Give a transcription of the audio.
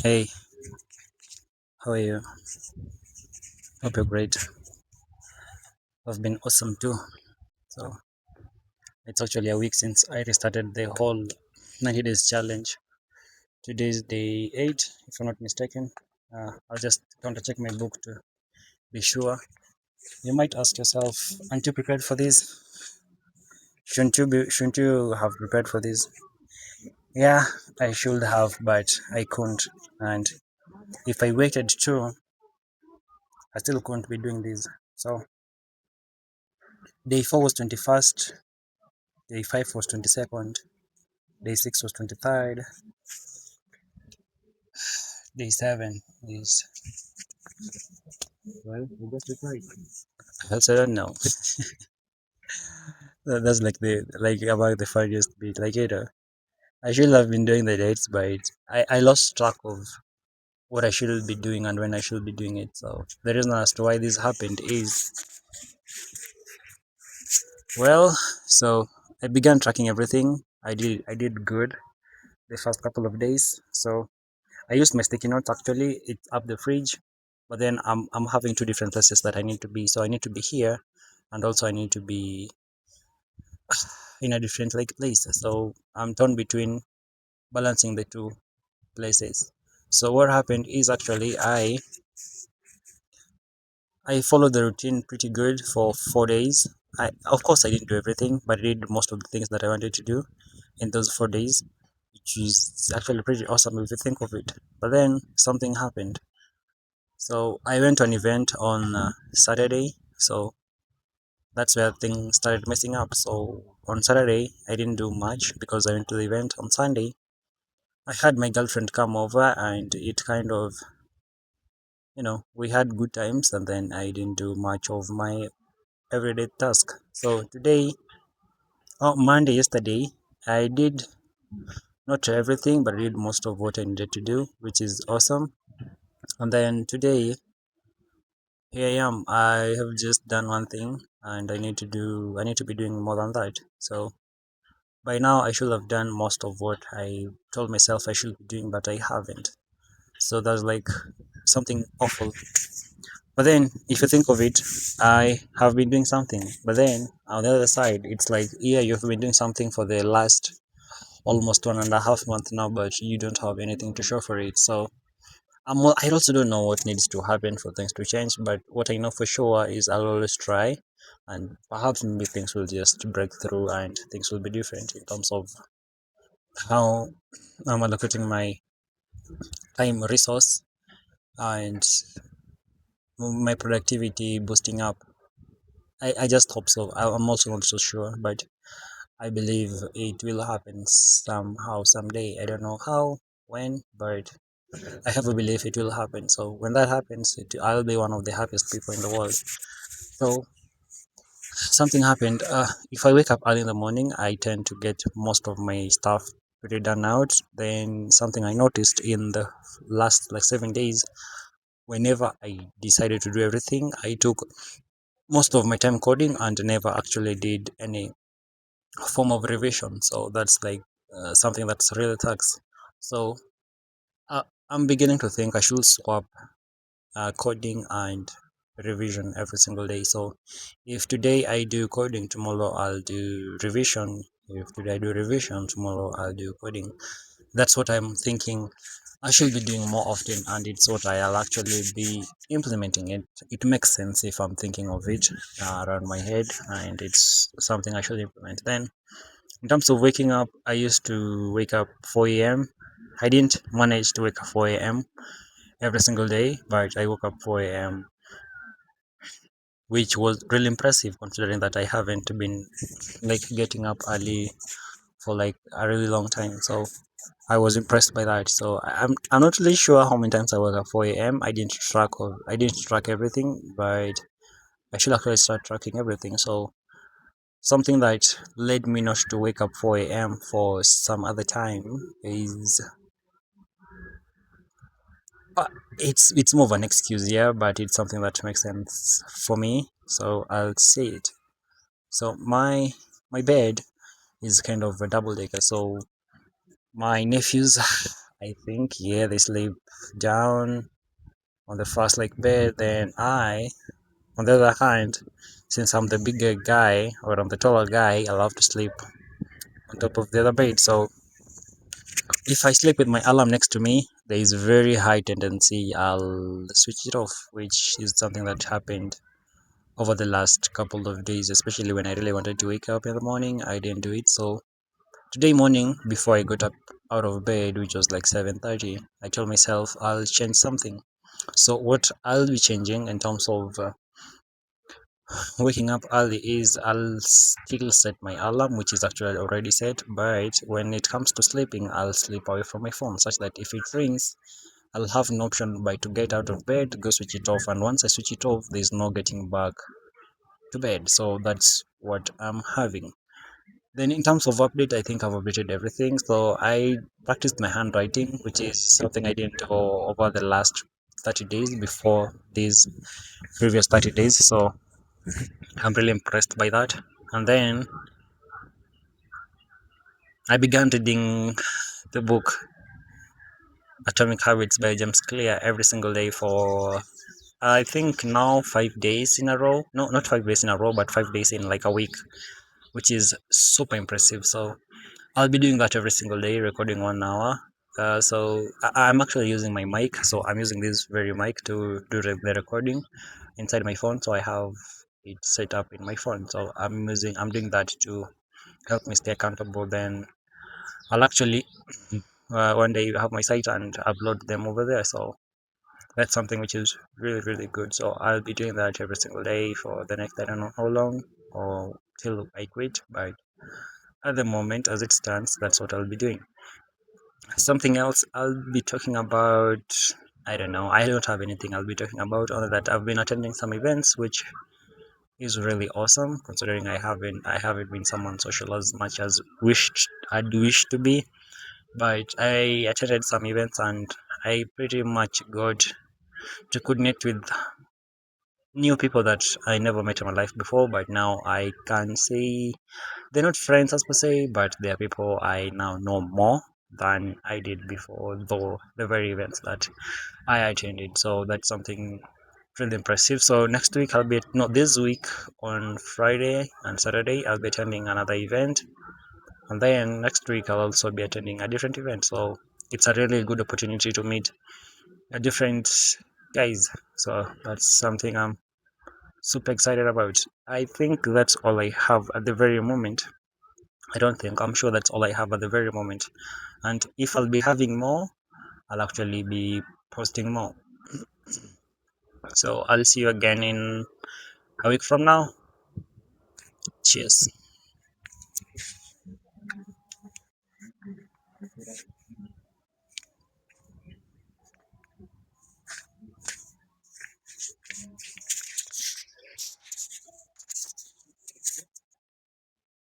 Hey, how are you? Hope you're great. I've been awesome too. So it's actually a week since I restarted the whole 90 days challenge. Today's day 8, if I'm not mistaken. I'll just counter check my book to be sure. You might ask yourself, aren't you prepared for this? Shouldn't you have prepared for this? Yeah, I should have, but I couldn't. And if I waited too, I still couldn't be doing this. So day 4 was 21st, day 5 was 22nd, day 6 was 23rd, day 7 is, well, we just replied. I also don't know. That's like like about the funniest bit. I should have been doing the dates, but I lost track of what I should be doing and when I should be doing it. So the reason as to why this happened is, well, so I began tracking everything. I did good the first couple of days. So I used my sticky notes actually. It's up the fridge, but then I'm having two different places that I need to be. So I need to be here, and also I need to be in a different like place. So I'm torn between balancing the two places. So what happened is actually I followed the routine pretty good for 4 days. I of course I didn't do everything, but I did most of the things that I wanted to do in those 4 days, which is actually pretty awesome if you think of it. But then something happened. So I went to an event on Saturday. So that's where things started messing up. So on Saturday, I didn't do much because I went to the event. On Sunday, I had my girlfriend come over and it kind of, we had good times and then I didn't do much of my everyday task. So today, Monday, yesterday, I did not everything, but I did most of what I needed to do, which is awesome. And then today, here I am. I have just done one thing and I need to be doing more than that. So by now I should have done most of what I told myself I should be doing, but I haven't. So that's like something awful. But then if you think of it, I have been doing something. But then on the other side, it's like, yeah, you've been doing something for the last almost 1.5 months now, but you don't have anything to show for it. So I also don't know what needs to happen for things to change, but what I know for sure is I'll always try, and perhaps maybe things will just break through and things will be different in terms of how I'm allocating my time resource and my productivity boosting up. I just hope so. I'm also not so sure, but I believe it will happen somehow, someday. I don't know how, when, but I have a belief it will happen. So when that happens, I'll be one of the happiest people in the world. So something happened. If I wake up early in the morning, I tend to get most of my stuff pretty done out. Then something I noticed in the last like 7 days, whenever I decided to do everything, I took most of my time coding and never actually did any form of revision. So that's like something that's really tax. So uh, I'm beginning to think I should swap coding and revision every single day. So if today I do coding, tomorrow I'll do revision. If today I do revision, tomorrow I'll do coding. That's what I'm thinking I should be doing more often, and it's what I'll actually be implementing. It makes sense if I'm thinking of it around my head, and it's something I should implement. Then, in terms of waking up, I used to wake up 4 a.m. I didn't manage to wake up 4 a.m. every single day, but I woke up 4 a.m., which was really impressive considering that I haven't been like getting up early for like a really long time. So I was impressed by that. So I'm not really sure how many times I woke up 4 a.m. I didn't track everything, but I should actually start tracking everything. So something that led me not to wake up 4 a.m. for some other time is uh, it's more of an excuse, yeah, but it's something that makes sense for me. So I'll say it. So my bed is kind of a double decker. So my nephews I think. Yeah, they sleep down on the first like bed. Then I, on the other hand, since I'm the bigger guy or I'm the taller guy, I love to sleep on top of the other bed. So if I sleep with my alarm next to me, there is very high tendency I'll switch it off, which is something that happened over the last couple of days, especially when I really wanted to wake up in the morning. I didn't do it. So today morning, before I got up out of bed, which was like 7:30, I told myself I'll change something. So what I'll be changing in terms of waking up early is I'll still set my alarm, which is actually already set, but when it comes to sleeping, I'll sleep away from my phone, such that if it rings, I'll have an option by to get out of bed, go switch it off, and once I switch it off, there's no getting back to bed. So that's what I'm having. Then in terms of update, I think I've updated everything. So I practiced my handwriting, which is something I didn't do over the last 30 days before these previous 30 days. So I'm really impressed by that. And then I began reading the book Atomic Habits by James Clear every single day for I think now 5 days in a row. No, not 5 days in a row, but 5 days in like a week, which is super impressive. So I'll be doing that every single day, recording 1 hour. I'm actually using my mic, so I'm using this very mic to do the recording inside my phone. So I have it set up in my phone. So I'm doing that to help me stay accountable. Then I'll actually one day have my site and upload them over there. So that's something which is really good. So I'll be doing that every single day for the next I don't know how long or till I quit. But at the moment, as it stands, that's what I'll be doing. Something else I'll be talking about. I don't know. I don't have anything I'll be talking about other that I've been attending some events, which is really awesome considering I haven't been someone social as much as I'd wish to be. But I attended some events and I pretty much got to connect with new people that I never met in my life before. But now I can say they're not friends as per se, but they are people I now know more than I did before, though the very events that I attended. So that's something really impressive. So next week I'll be no this week on Friday and Saturday I'll be attending another event, and then next week I'll also be attending a different event. So it's a really good opportunity to meet a different guys. So that's something I'm super excited about. I think that's all I have at the very moment. I don't think, I'm sure that's all I have at the very moment. And if I'll be having more, I'll actually be posting more. So I'll see you again in a week from now. Cheers.